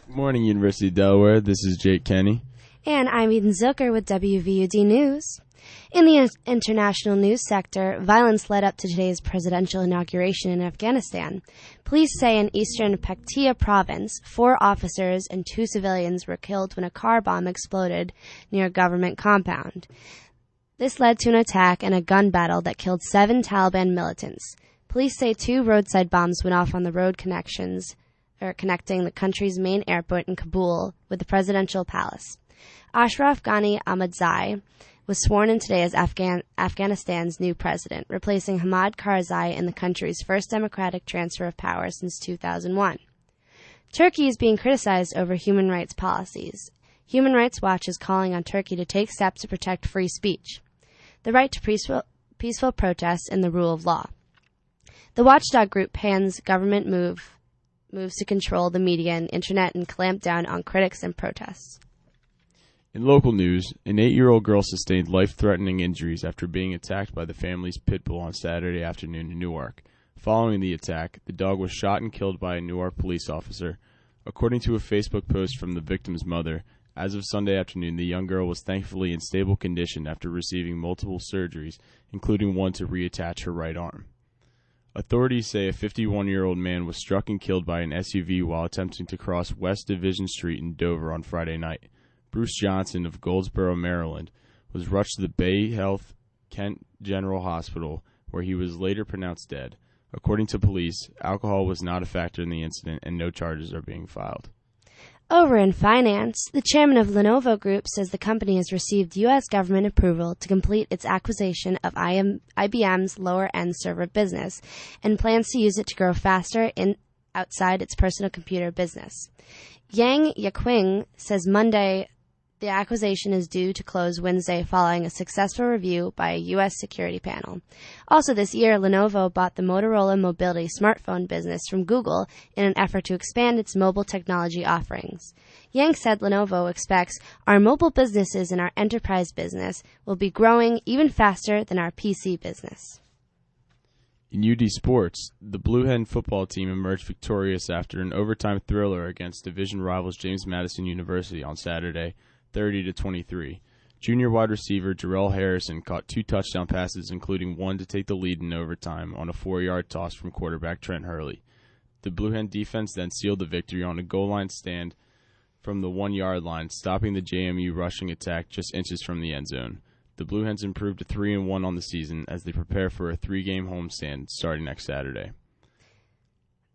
Morning, University of Delaware. This is Jake Kenny. And I'm Eden Zilker with WVUD News. In the international news sector, violence led up to today's presidential inauguration in Afghanistan. Police say in eastern Paktia province, 4 officers and 2 civilians were killed when a car bomb exploded near a government compound. This led to an attack and a gun battle that killed 7 Taliban militants. Police say 2 roadside bombs went off on the road connecting the country's main airport in Kabul with the presidential palace. Ashraf Ghani Ahmadzai was sworn in today as Afghanistan's new president, replacing Hamid Karzai in the country's first democratic transfer of power since 2001. Turkey is being criticized over human rights policies. Human Rights Watch is calling on Turkey to take steps to protect free speech, the right to peaceful protests, and the rule of law. The watchdog group PAN's government moves to control the media and internet and clamp down on critics and protests. In local news, an 8-year-old girl sustained life-threatening injuries after being attacked by the family's pit bull on Saturday afternoon in Newark. Following the attack, the dog was shot and killed by a Newark police officer. According to a Facebook post from the victim's mother, as of Sunday afternoon, the young girl was thankfully in stable condition after receiving multiple surgeries, including one to reattach her right arm. Authorities say a 51-year-old man was struck and killed by an SUV while attempting to cross West Division Street in Dover on Friday night. Bruce Johnson of Goldsboro, Maryland, was rushed to the Bay Health Kent General Hospital, where he was later pronounced dead. According to police, alcohol was not a factor in the incident and no charges are being filed. Over in finance, the chairman of Lenovo Group says the company has received U.S. government approval to complete its acquisition of IBM's lower-end server business and plans to use it to grow faster outside its personal computer business. Yang Yaqing says Monday the acquisition is due to close Wednesday following a successful review by a U.S. security panel. Also this year, Lenovo bought the Motorola Mobility smartphone business from Google in an effort to expand its mobile technology offerings. Yang said Lenovo expects our mobile businesses and our enterprise business will be growing even faster than our PC business. In UD Sports, the Blue Hen football team emerged victorious after an overtime thriller against division rivals James Madison University on Saturday, 30-23. Junior wide receiver Jarrell Harrison caught 2 touchdown passes, including one to take the lead in overtime on a 4-yard toss from quarterback Trent Hurley. The Blue Hen defense then sealed the victory on a goal line stand from the 1-yard line, stopping the JMU rushing attack just inches from the end zone. The Blue Hens improved to 3-1 on the season as they prepare for a 3-game homestand starting next Saturday.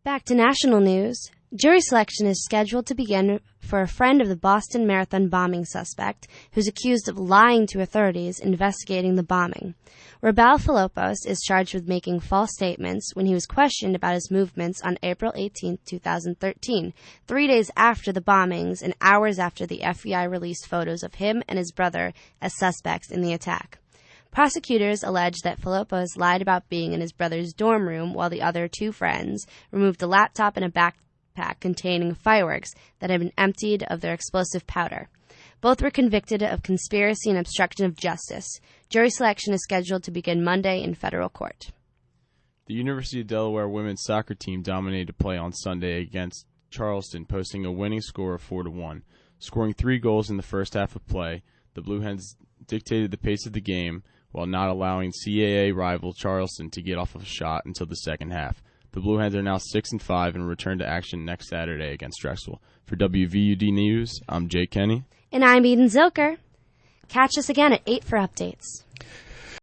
Back to national news. Jury selection is scheduled to begin for a friend of the Boston Marathon bombing suspect who's accused of lying to authorities investigating the bombing. Rabal Philippos is charged with making false statements when he was questioned about his movements on April 18, 2013, 3 days after the bombings and hours after the FBI released photos of him and his brother as suspects in the attack. Prosecutors allege that Philippos lied about being in his brother's dorm room while the other 2 friends removed a laptop and a backpack containing fireworks that had been emptied of their explosive powder. Both were convicted of conspiracy and obstruction of justice. Jury selection is scheduled to begin Monday in federal court. The University of Delaware women's soccer team dominated play on Sunday against Charleston, posting a winning score of 4-1. Scoring 3 goals in the first half of play, the Blue Hens dictated the pace of the game while not allowing CAA rival Charleston to get off of a shot until the second half. The Blue Hens are now 6-5 and return to action next Saturday against Drexel. For WVUD News, I'm Jake Kenny. And I'm Eden Zilker. Catch us again at 8 for updates.